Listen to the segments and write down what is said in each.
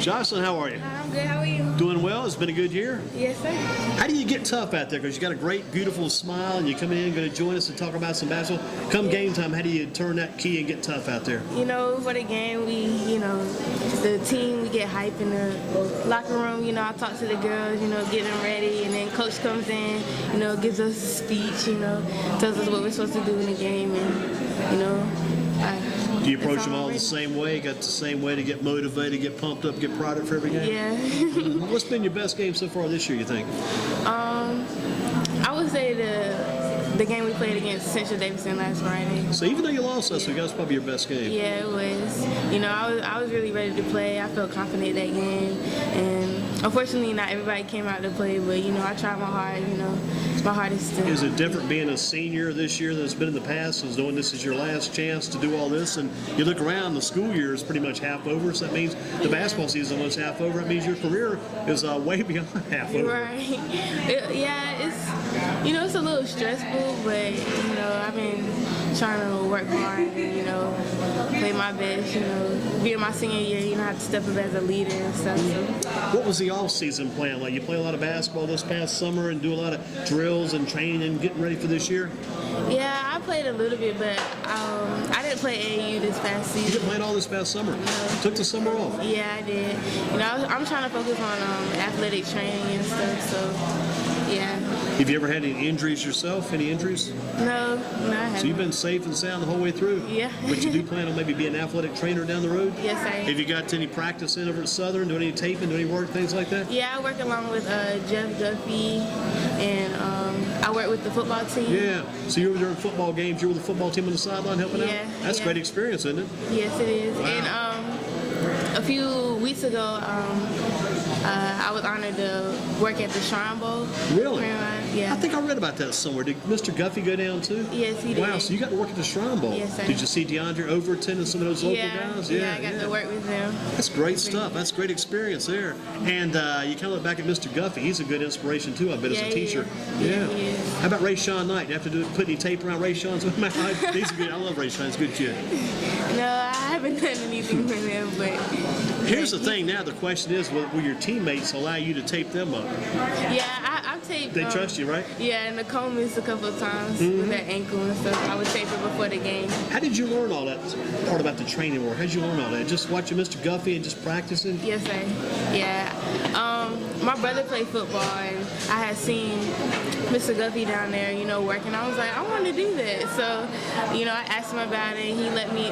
Jocelyn, how are you? I'm good. How are you? Doing well. It's been a good year. Yes, sir. How do you get tough out there? Because you got a great, beautiful smile, and you come in, going to join us and talk about some basketball. Come game time, how do you turn that key and get tough out there? For the game, the team, we get hype in the locker room. I talk to the girls, get them ready, and then coach comes in, gives us a speech, tells us what we're supposed to do in the game, and, Do you approach them all the same way? Got the same way to get motivated, get pumped up, get proud of for every game? Yeah. What's been your best game so far this year, you think? I would say the game we played against Central Davidson last Friday. So even though you lost us, that was probably your best game. Yeah, it was. I was really ready to play. I felt confident that game, and unfortunately, not everybody came out to play. But I tried my hard. It's my hardest to. Is it different being a senior this year than it's been in the past? Is knowing this is your last chance to do all this, and you look around, the school year is pretty much half over. So that means the basketball season is almost half over. That means your career is way beyond half over. Right. It's a little stressful, but I've been trying to work hard and play my best. Being my senior year, I have to step up as a leader and stuff. So. What was the off-season plan like? You play a lot of basketball this past summer and do a lot of drills and training and getting ready for this year? Yeah, I played a little bit, but I didn't play AAU this past season. You didn't play it all this past summer? No. Took the summer off? Yeah, I did. I'm trying to focus on athletic training and stuff, so yeah. Have you ever had any injuries yourself? Any injuries? No, I haven't. So you've been safe and sound the whole way through? Yeah. But you do plan on maybe being an athletic trainer down the road? Yes, I am. Have you got any practice in over at Southern? Doing any taping, doing any work, things like that? Yeah, I work along with Jeff Duffy, and I work with the football team. Yeah. So you were during football games, you were with the football team on the sideline helping out? That's a great experience, isn't it? Yes, it is. Wow. And a few weeks ago, I was honored to work at the Shrine Bowl. Really? Yeah. I think I read about that somewhere. Did Mr. Guffey go down too? Yes, he did. Wow, so you got to work at the Shrine Bowl. Yes, sir. Did you see DeAndre Overton and some of those local guys? Yeah, I got to work with them. That's great stuff. That's great experience there. And you kind of look back at Mr. Guffey. He's a good inspiration too, I bet, as a teacher. Yeah. He is. How about Ray Sean Knight? You have to put any tape around Ray Sean's mouth? He's good. I love Ray Sean. He's a good kid. No, I haven't done anything with him, but. Here's the thing now. The question is, will your teammates allow you to tape them up? Yeah, I've taped. They trust you, right? Yeah, and Nicole missed a couple of times with that ankle and stuff. I would tape her before the game. How did you learn all that part about the training work? How did you learn all that? Just watching Mr. Guffey and just practicing? Yes, sir. Yeah. My brother played football, and I had seen Mr. Guffey down there, working. I was like, I want to do that. So, I asked him about it, and he let me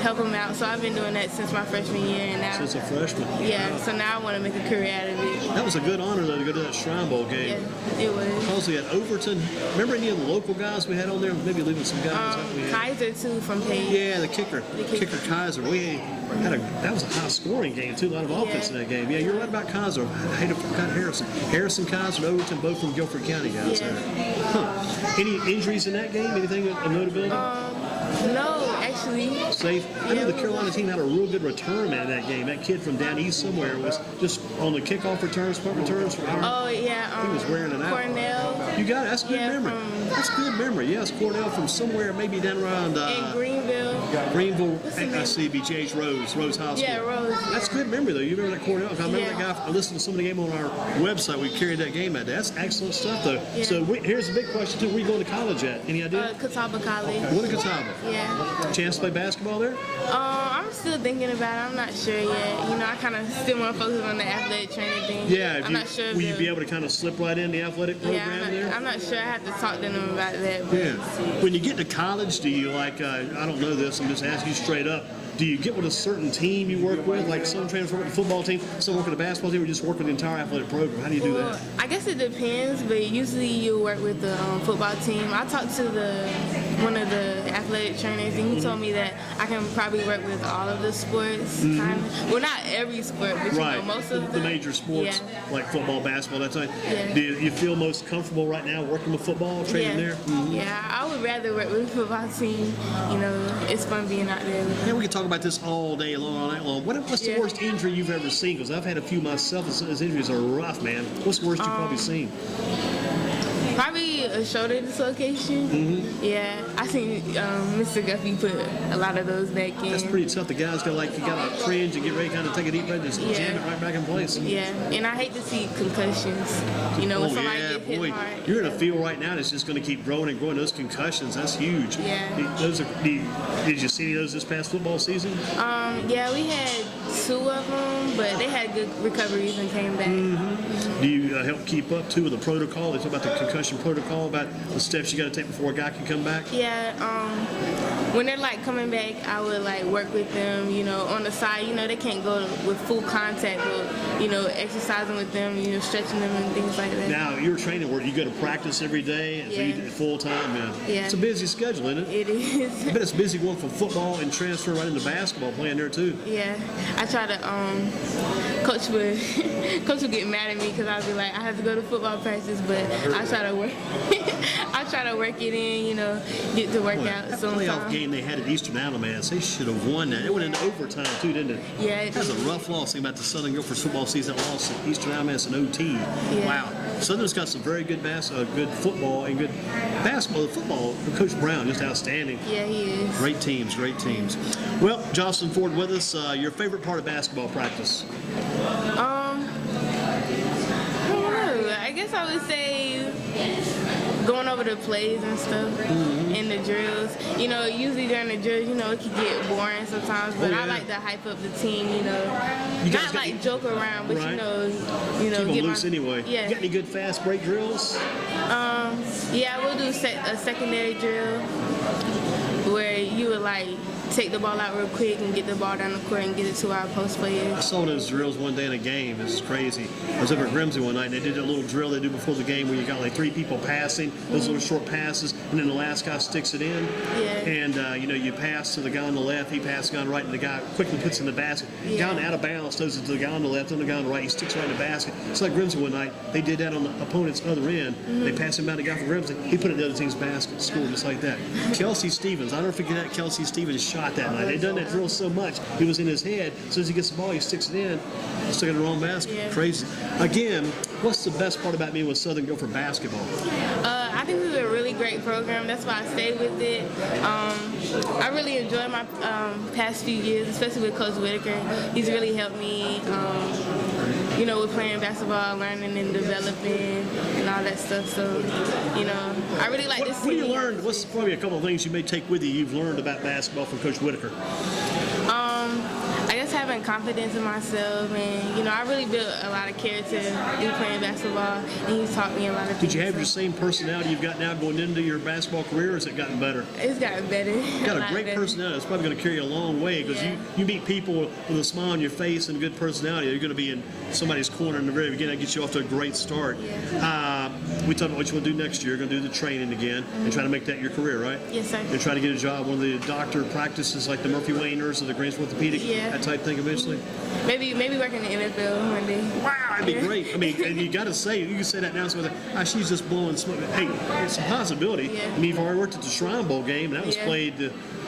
help him out. So I've been doing that since my freshman year, and now. Since a freshman. Yeah. Wow. So now I want to make a career out of it. That was a good honor though to go to that Shrine Bowl game. Yeah, it was. Because we had Overton. Remember any of the local guys we had on there? Maybe leaving some guys out we had. Kaiser too from Page. Yeah, the kicker Kaiser. We had that was a high scoring game too. A lot of offense in that game. Yeah, you're right about Kaiser. I forgot Harrison Kaiser and Overton, both from Guilford County guys there. Huh. Any injuries in that game? Anything of notability? No, actually. Safe. I know the Carolina team had a real good return man in that game. That kid from down east somewhere was just on the kickoff returns, punt returns. Oh yeah. He was wearing it out. Cornell. You got it. That's good memory. That's good memory. Yes, Cornell from somewhere, maybe down around. In Greenville. I see BJ's Rose High School. Yeah, Rose. That's good memory though. You remember that Cornell? I remember that guy. I listened to some of the game on our website. We carried that game out there. That's excellent stuff though. Yeah. So here's the big question too. Where you going to college at? Any idea? Catawba College. What a Catawba. Yeah. Chance to play basketball there? I'm still thinking about it. I'm not sure yet. I kind of still want to focus on the athletic training thing. Yeah. I'm not sure. Will you be able to kind of slip right in the athletic program there? I'm not sure. I have to talk to them about that. But. Yeah. When you get to college, do you I don't know this. I'm just asking you straight up. Do you get with a certain team you work with? Like some transfer with the football team, some work with the basketball team, or just work with the entire athletic program? How do you do that? I guess it depends, but usually you work with the football team. I talked to one of the athletic trainers, and he told me that I can probably work with all of the sports. Kind of. Well, not every sport, but most of the major sports, like football, basketball, that type. Yeah. Do you feel most comfortable right now working with football, training there? Mm-hmm. Yeah, I would rather work with the football team. It's fun being out there. Yeah, we can talk about this all day long, all night long. What's the worst injury you've ever seen? Because I've had a few myself, and some of those injuries are rough, man. What's the worst you've probably seen? Probably a shoulder dislocation. Yeah, I seen Mr. Guffey put a lot of those back in. That's pretty tough. The guys got you got to cringe and get ready to kind of take a deep breath and just jam it right back in place. Yeah, and I hate to see concussions. You know, when somebody gets hit hard. You're in a field right now that's just going to keep growing and growing. Those concussions, that's huge. Yeah. Did you see any of those this past football season? Yeah, we had 2 of them, but they had good recoveries and came back. Do you help keep up too with the protocol? They talk about the concussion protocol, about the steps you got to take before a guy can come back. Yeah, when they're coming back, I would work with them. You know, on the side. You know, they can't go with full contact, but you know, exercising with them. You know, stretching them and things like that. Now you're training where you go to practice every day, and so you do it full time. Yeah. It's a busy schedule, isn't it? It is. I bet it's busy going from football and transfer right into basketball, playing there too. Yeah, I try to. Coach would get mad at me because I'd be like, I have to go to football practice, but I try to work. I try to work it in, you know, get to work out. That playoff game they had at Eastern Alamance, they should have won that. It went into overtime too, didn't it? Yeah, it was a rough loss. Think about the Southern Guilford football season. Lost at Eastern Alamance in OT. Yeah. Wow. Southern's got some very good good football and good basketball. The football, Coach Brown, just outstanding. Yeah, he is. Great teams. Well, Jocelyn Ford with us. Your favorite part of basketball practice? I don't know. I guess I would say going over the plays and stuff and the drills. You know, usually during the drills, you know, it can get boring sometimes, but I like to hype up the team, you know. Not joke around, but right. you know, keep them loose anyway. Yeah. You got any good fast break drills? Yeah, we'll do a secondary drill where you would take the ball out real quick and get the ball down the court and get it to our post players. I saw those drills one day in a game. This is crazy. I was over at Grimsby one night, and they did a little drill they do before the game where you got 3 people passing, those little short passes, and then the last guy sticks it in. Yeah. And, you know, you pass to the guy on the left, he passes the guy on the right, and the guy quickly puts it in the basket. The guy out of bounds throws it to the guy on the left, and the guy on the right, he sticks right in the basket. It's like Grimsby one night. They did that on the opponent's other end. They passed him by the guy from Grimsby. He put it in the other team's basket, scored just like that. Kelsey Stevens, I'll never forget that Kelsey Stevens shot that night. They done that drill so much, it was in his head. As soon as he gets the ball, he sticks it in. Stuck it in the wrong basket. Yeah. Crazy. Again, what's the best part about being with Southern Guilford basketball? I think this is a really great program. That's why I stayed with it. I really enjoyed my past few years, especially with Coach Whitaker. He's really helped me, you know, with playing basketball, learning and developing and all that stuff. So, you know, I really like this. What do you learn? What's probably a couple of things you may take with you you've learned about basketball from Coach Whitaker? I guess having confidence in myself, and you know, I really built a lot of character through playing basketball, and he's taught me a lot of things. Did you have your same personality you've got now going into your basketball career, or has it gotten better? It's gotten better. You got a great personality. It's probably going to carry you a long way because you meet people with a smile on your face and a good personality. You're going to be in somebody's corner in the very beginning. That gets you off to a great start. Yeah. We talked about what you want to do next year. You're going to do the training again and try to make that your career, right? Yes, sir. And try to get a job, one of the doctor practices like the Murphy Wayne nurse or the Greensboro orthopedic, that type thing eventually. Maybe work in the NFL one day. Wow, that'd be great. I mean, and you got to say, you can say that now. So she's just blowing smoke. Hey, it's a possibility. Yeah. I mean, you've already worked at the Shrine Bowl game, and that was played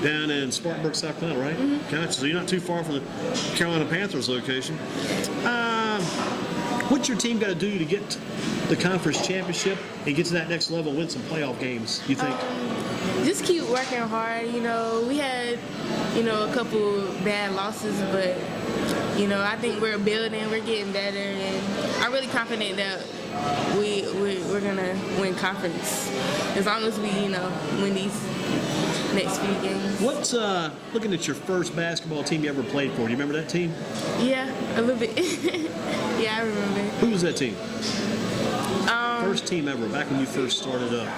down in Spartanburg, South Carolina, right? Gotcha. So you're not too far from the Carolina Panthers location. What's your team got to do to get the conference championship and get to that next level and win some playoff games, you think? Just keep working hard. You know, we had, you know, a couple bad losses, but, you know, I think we're building, we're getting better, and I'm really confident that we're going to win conference as long as we, you know, win these next few games. What's, looking at your first basketball team you ever played for, do you remember that team? Yeah, a little bit. Yeah, I remember. Who was that team? First team ever, back when you first started up.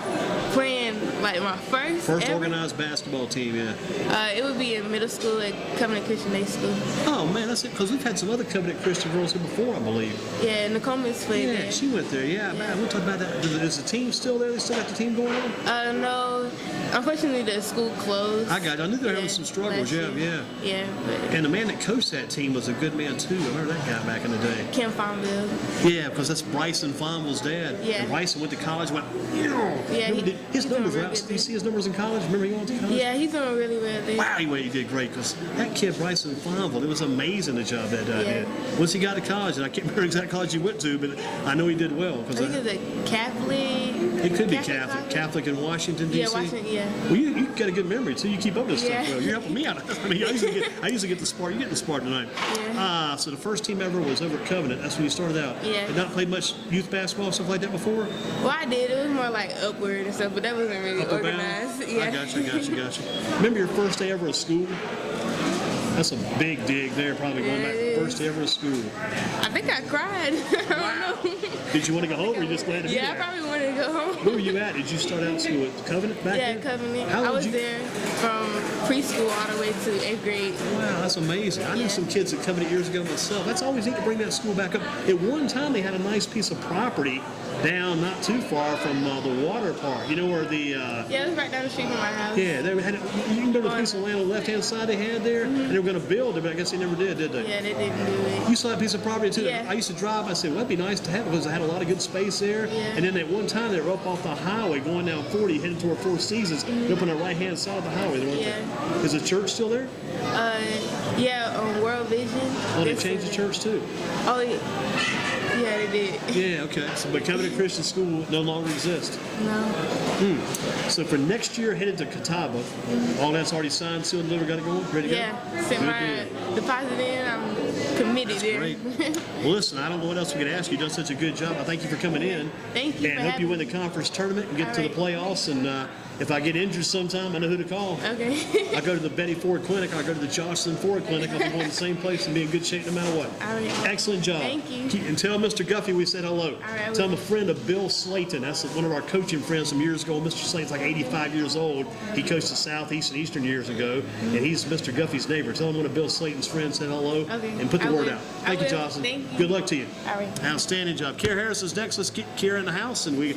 Playing, like, my first ever? Organized basketball team, yeah. It would be in middle school at Covenant Christian Day School. Oh, man, that's it, because we've had some other Covenant Christian girls here before, I believe. Yeah, Nicole Miss played there. Yeah, she went there, man, we'll talk about that. Is the team still there? They still got the team going on? No. Unfortunately, the school closed. I got you. I knew they were having some struggles. last Yeah, year. yeah. Yeah, but And the man that coached that team was a good man too. I remember that guy back in the day. Kim Fonville. Yeah, because that's Bryson Fonville's dad. Yeah. And Bryson went to college. Went. Yeah, His he's numbers doing were out. really Did you good. see his numbers in college? Remember he went to college? Yeah, he's doing really well there. Wow, he did great because that kid Bryson Fonville, it was amazing the job that guy Yeah. did. Once he got to college, and I can't remember exact college he went to, but I know he did well. I think it's a Catholic. It could be Catholic Catholic. college? Catholic in Washington, D.C. Yeah, Washington, yeah. Well, you got a good memory, too. You keep up with this Yeah. stuff well. You're helping me out. I mean, I usually get the Spark. You get the Spark tonight. Yeah. So the first team ever was over at Covenant. That's when you started out. Yeah. Had not played much youth basketball, stuff like that before? Well, I did. It was more like upward and stuff, but that wasn't really Upper organized. bound? Yeah. I got you. Remember your first day ever at school? That's a big dig there, probably going Yeah, back it first day ever at school. I think I cried. I don't know. Did you want to go home or you just glad to be Yeah, I there? probably wanted to go home. Where were you at? Did you start out school at Covenant back Yeah, then? Covenant. How I old was you? there from preschool all the way to 8th grade. Wow, that's amazing. I knew Yeah. some kids at Covenant years ago myself. That's always neat to bring that school back up. At one time, they had a nice piece of property down not too far from the water park. You know where the... Yeah, it was right down the street from my house. yeah, they had. You can go to the piece of land on the left-hand side they had there, and they were going to build it, but I guess they never did they? Yeah, they didn't do it. You saw that piece of property too. Yeah. I used to drive. I said, "Well, that'd be nice to have because I had a lot of good space there." Yeah. And then at one time, they were up off the highway going down 40, heading toward Four Seasons. They're up on the right-hand side of the highway. There, weren't Yeah. they? Is the church still there? Yeah, on World Vision. Oh, they changed the church too. Oh, yeah, they did. Yeah, okay. So, but Covenant Christian School no longer exists. No. So for next year, headed to Catawba. All that's already signed, sealed, and delivered, got it going, ready to go. Yeah, sent Good my deposit in. I'm committed there. Great. Well, listen, I don't know what else we could ask you. You've done such a good job. I thank you for coming in. Thank you And for hope you having win the me. conference tournament and get All to the right. playoffs. And if I get injured sometime, I know who to call. Okay. I go to the Betty Ford Clinic. I go to the Jocelyn Ford Clinic. I'll be going to the same place and be in good shape no matter what. All right. Excellent job. Thank you. And tell Mr. Guffey we said hello. All right, I Tell him will. a friend of Bill Slayton. That's one of our coaching friends from years ago. Mr. Slayton's like 85 years old. He coached the Southeast and Eastern years ago, and he's Mr. Guffey's neighbor. Tell him one of Bill Slayton's friends said hello Okay. and put the I word will. out. I Thank you, will. Jocelyn. Thank you. Good luck to you. All right. Outstanding job. Kiera Harris is next. Let's get Kiera in the house, and we